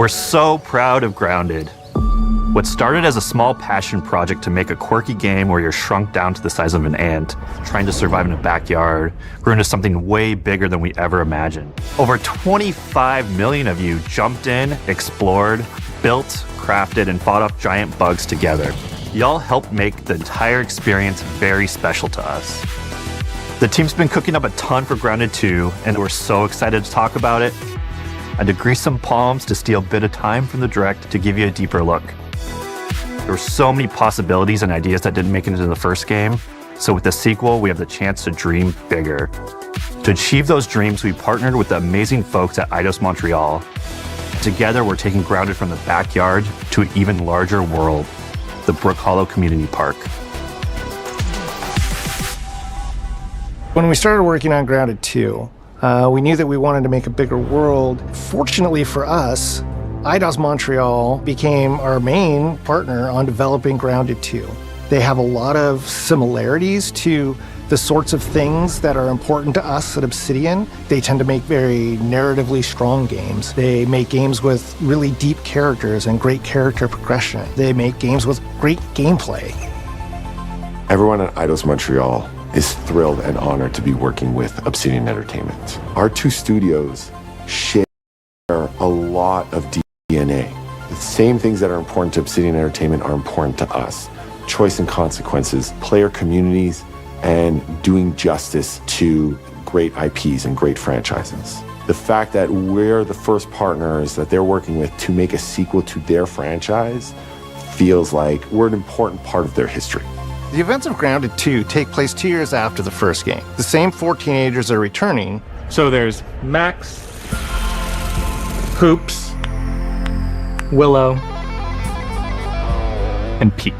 We're so proud of Grounded. What started as a small passion project to make a quirky game where you're shrunk down to the size of an ant, trying to survive in a backyard, grew into something way bigger than we ever imagined. Over 25 million of you jumped in, explored, built, crafted, and fought off giant bugs together. Y'all helped make the entire experience very special to us. The team's been cooking up a ton for Grounded 2, and we're so excited to talk about it. I had to grease some palms to steal a bit of time from the direct to give you a deeper look. There were so many possibilities and ideas that didn't make it into the first game, so with the sequel, we have the chance to dream bigger. To achieve those dreams, we partnered with the amazing folks at Eidos Montreal. Together, we're taking Grounded from the backyard to an even larger world, the Brook Hollow Community Park. When we started working on Grounded 2, we knew that we wanted to make a bigger world. Fortunately for us, Eidos Montreal became our main partner on developing Grounded 2. They have a lot of similarities to the sorts of things that are important to us at Obsidian. They tend to make very narratively strong games. They make games with really deep characters and great character progression. They make games with great gameplay. Everyone at Eidos Montreal is thrilled and honored to be working with Obsidian Entertainment. Our two studios share a lot of DNA. The same things that are important to Obsidian Entertainment are important to us. Choice and consequences, player communities, and doing justice to great IPs and great franchises. The fact that we're the first partners that they're working with to make a sequel to their franchise feels like we're an important part of their history. The events of Grounded 2 take place 2 years after the first game. The same 4 teenagers are returning. So there's Max, Hoops, Willow, And Pete.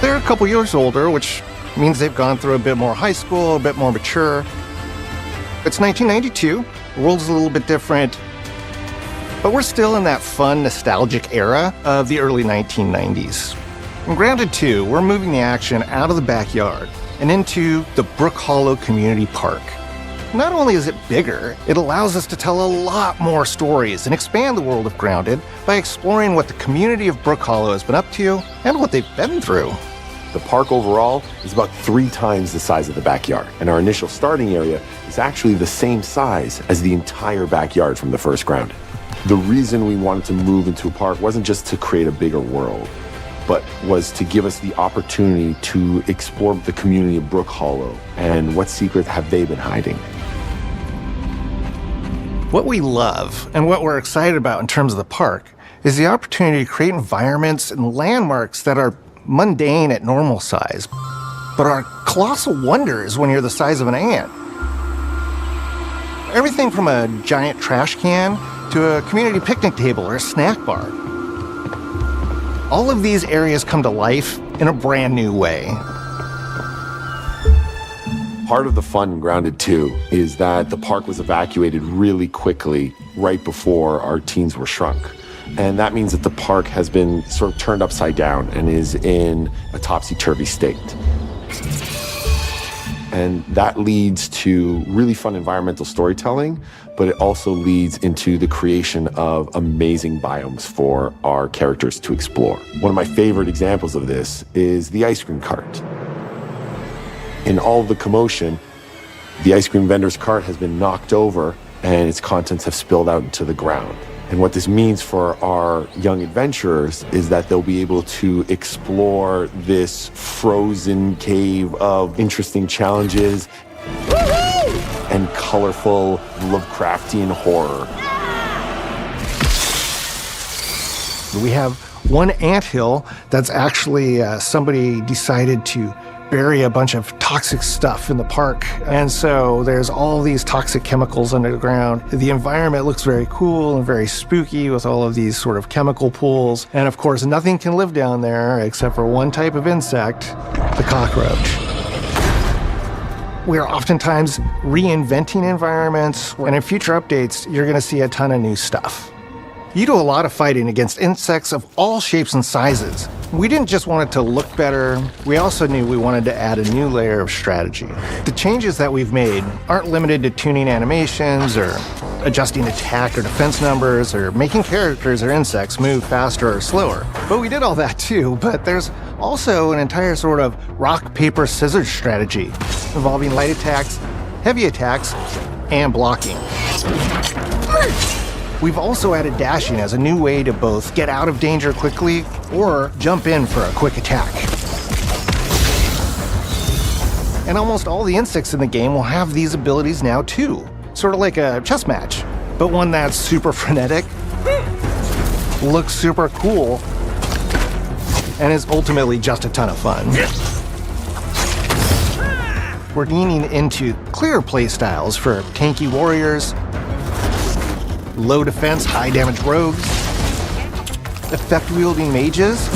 They're a couple years older, which means they've gone through a bit more high school, a bit more mature. It's 1992, the world's a little bit different, but we're still in that fun, nostalgic era of the early 1990s. In Grounded 2, we're moving the action out of the backyard and into the Brook Hollow Community Park. Not only is it bigger, it allows us to tell a lot more stories and expand the world of Grounded by exploring what the community of Brook Hollow has been up to and what they've been through. The park overall is about 3 times the size of the backyard, and our initial starting area is actually the same size as the entire backyard from the first Grounded. The reason we wanted to move into a park wasn't just to create a bigger world, but was to give us the opportunity to explore the community of Brook Hollow and what secrets have they been hiding. What we love and what we're excited about in terms of the park is the opportunity to create environments and landmarks that are mundane at normal size, but are colossal wonders when you're the size of an ant. Everything from a giant trash can to a community picnic table or a snack bar. All of these areas come to life in a brand new way. Part of the fun in Grounded 2 is that the park was evacuated really quickly right before our teens were shrunk. And that means that the park has been sort of turned upside down and is in a topsy-turvy state. And that leads to really fun environmental storytelling, but it also leads into the creation of amazing biomes for our characters to explore. One of my favorite examples of this is the ice cream cart. In all of the commotion, the ice cream vendor's cart has been knocked over and its contents have spilled out into the ground. And what this means for our young adventurers is that they'll be able to explore this frozen cave of interesting challenges and colorful Lovecraftian horror. We have one anthill that's actually somebody decided to bury a bunch of toxic stuff in the park. And so there's all these toxic chemicals under the ground. The environment looks very cool and very spooky with all of these sort of chemical pools. And of course, nothing can live down there except for one type of insect, the cockroach. We are oftentimes reinventing environments, and in future updates, you're gonna see a ton of new stuff. You do a lot of fighting against insects of all shapes and sizes, We didn't just want it to look better, we also knew we wanted to add a new layer of strategy. The changes that we've made aren't limited to tuning animations or adjusting attack or defense numbers or making characters or insects move faster or slower. But we did all that too, but there's also an entire sort of rock, paper, scissors strategy involving light attacks, heavy attacks, and blocking. We've also added dashing as a new way to both get out of danger quickly or jump in for a quick attack. And almost all the insects in the game will have these abilities now too. Sort of like a chess match, but one that's super frenetic, looks super cool, and is ultimately just a ton of fun. We're leaning into clear playstyles for tanky warriors, low defense, high damage rogues, effect-wielding mages,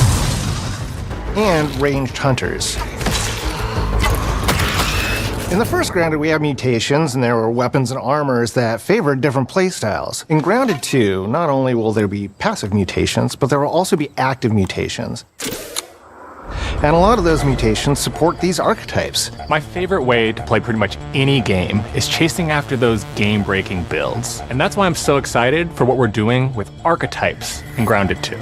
and ranged hunters. In the first Grounded, we have mutations, and there were weapons and armors that favored different playstyles. In Grounded 2, not only will there be passive mutations, but there will also be active mutations. And a lot of those mutations support these archetypes. My favorite way to play pretty much any game is chasing after those game-breaking builds. And that's why I'm so excited for what we're doing with archetypes in Grounded 2.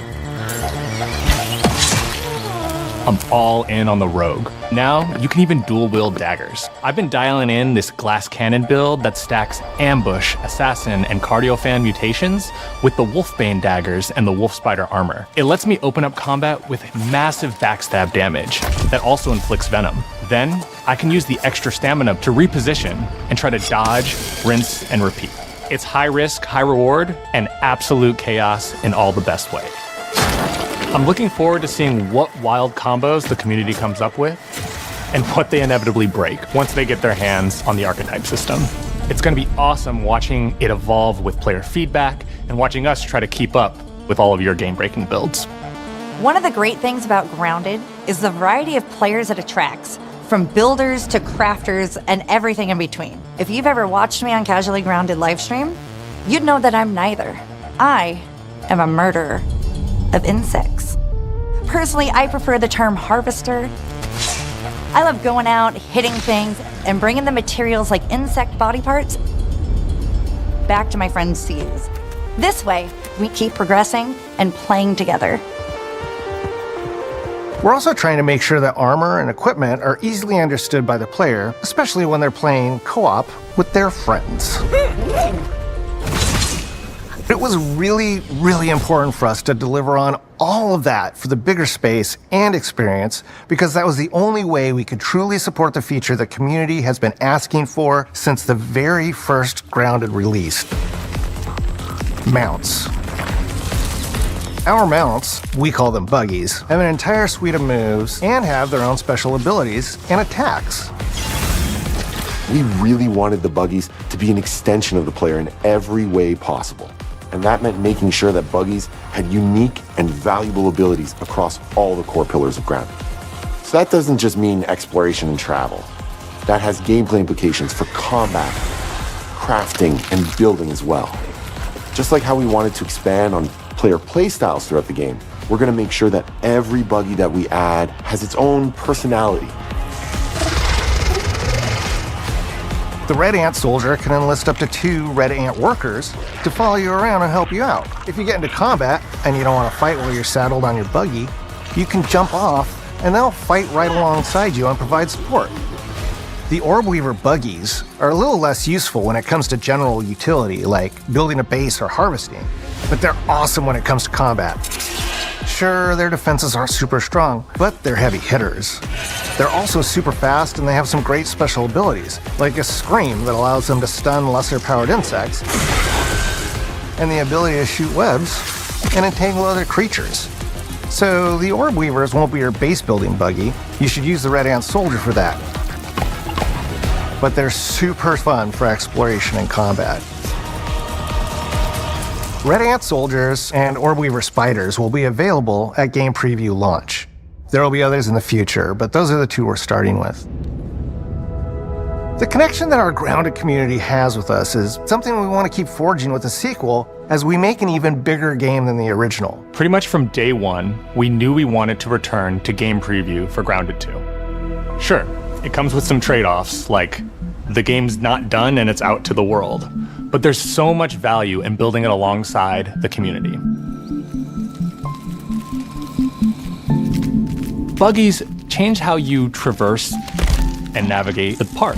I'm all in on the rogue. Now, you can even dual-wield daggers. I've been dialing in this glass cannon build that stacks ambush, assassin, and cardiofan mutations with the wolfbane daggers and the wolf spider armor. It lets me open up combat with massive backstab damage that also inflicts venom. Then, I can use the extra stamina to reposition and try to dodge, rinse, and repeat. It's high risk, high reward, and absolute chaos in all the best way. I'm looking forward to seeing what wild combos the community comes up with and what they inevitably break once they get their hands on the archetype system. It's going to be awesome watching it evolve with player feedback and watching us try to keep up with all of your game-breaking builds. One of the great things about Grounded is the variety of players it attracts, from builders to crafters and everything in between. If you've ever watched me on Casually Grounded livestream, you'd know that I'm neither. I am a murderer of insects. Personally, I prefer the term harvester. I love going out, hitting things, and bringing the materials like insect body parts back to my friends to use. This way, we keep progressing and playing together. We're also trying to make sure that armor and equipment are easily understood by the player, especially when they're playing co-op with their friends. It was really, really important for us to deliver on all of that for the bigger space and experience, because that was the only way we could truly support the feature the community has been asking for since the very first Grounded release. Mounts. Our mounts, we call them buggies, have an entire suite of moves and have their own special abilities and attacks. We really wanted the buggies to be an extension of the player in every way possible. And that meant making sure that buggies had unique and valuable abilities across all the core pillars of Grounded. So that doesn't just mean exploration and travel. That has gameplay implications for combat, crafting, and building as well. Just like how we wanted to expand on player playstyles throughout the game, we're going to make sure that every buggy that we add has its own personality. The Red Ant Soldier can enlist up to 2 Red Ant workers to follow you around and help you out. If you get into combat and you don't want to fight while you're saddled on your buggy, you can jump off and they'll fight right alongside you and provide support. The Orb Weaver buggies are a little less useful when it comes to general utility, like building a base or harvesting, but they're awesome when it comes to combat. Sure, their defenses aren't super strong, but they're heavy hitters. They're also super fast, and they have some great special abilities, like a scream that allows them to stun lesser-powered insects, and the ability to shoot webs and entangle other creatures. So the Orb Weavers won't be your base-building buggy. You should use the Red Ant Soldier for that. But they're super fun for exploration and combat. Red Ant Soldiers and Orb Weaver Spiders will be available at game preview launch. There will be others in the future, but those are the 2 we're starting with. The connection that our Grounded community has with us is something we want to keep forging with the sequel as we make an even bigger game than the original. Pretty much from day one, we knew we wanted to return to game preview for Grounded 2. Sure, it comes with some trade-offs, like the game's not done and it's out to the world, but there's so much value in building it alongside the community. Buggies change how you traverse and navigate the park.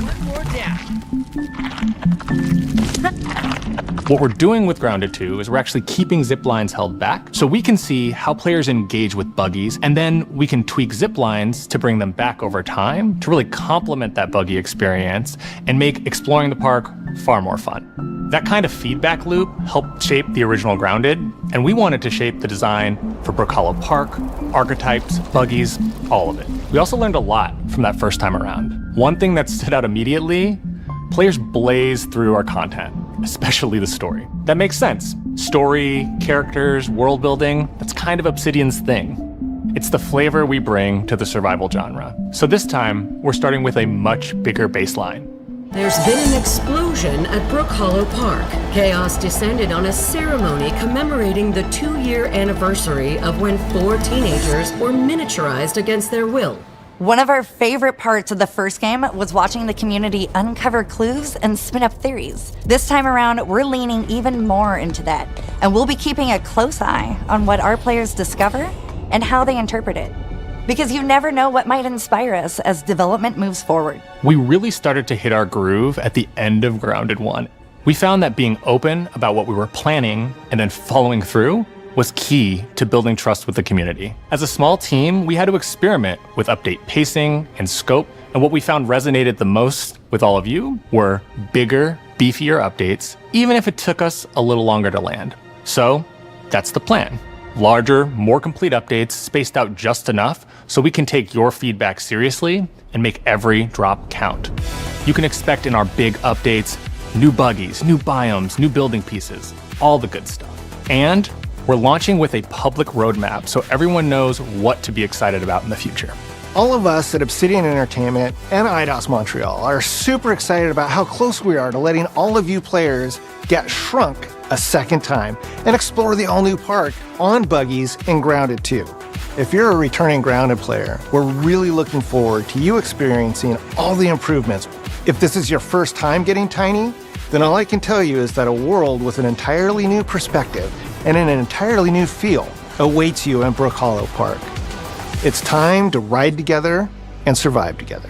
What we're doing with Grounded 2 is we're actually keeping zip lines held back so we can see how players engage with buggies, and then we can tweak zip lines to bring them back over time to really complement that buggy experience and make exploring the park far more fun. That kind of feedback loop helped shape the original Grounded, and we wanted to shape the design for Brook Hollow Park, archetypes, buggies, all of it. We also learned a lot from that first time around. One thing that stood out immediately, players blaze through our content, especially the story. That makes sense. Story, characters, world building, that's kind of Obsidian's thing. It's the flavor we bring to the survival genre. So this time, we're starting with a much bigger baseline. There's been an explosion at Brook Hollow Park. Chaos descended on a ceremony commemorating the 2-year anniversary of when 4 teenagers were miniaturized against their will. One of our favorite parts of the first game was watching the community uncover clues and spin up theories. This time around, we're leaning even more into that, and we'll be keeping a close eye on what our players discover and how they interpret it. Because you never know what might inspire us as development moves forward. We really started to hit our groove at the end of Grounded 1. We found that being open about what we were planning and then following through was key to building trust with the community. As a small team, we had to experiment with update pacing and scope, and what we found resonated the most with all of you were bigger, beefier updates, even if it took us a little longer to land. So that's the plan. Larger, more complete updates spaced out just enough so we can take your feedback seriously and make every drop count. You can expect in our big updates, new buggies, new biomes, new building pieces, all the good stuff. And we're launching with a public roadmap so everyone knows what to be excited about in the future. All of us at Obsidian Entertainment and IDOS Montreal are super excited about how close we are to letting all of you players get shrunk a second time and explore the all-new park on buggies in Grounded 2. If you're a returning Grounded player, we're really looking forward to you experiencing all the improvements. If this is your first time getting tiny, then all I can tell you is that a world with an entirely new perspective and an entirely new feel awaits you in Brook Hollow Park. It's time to ride together and survive together.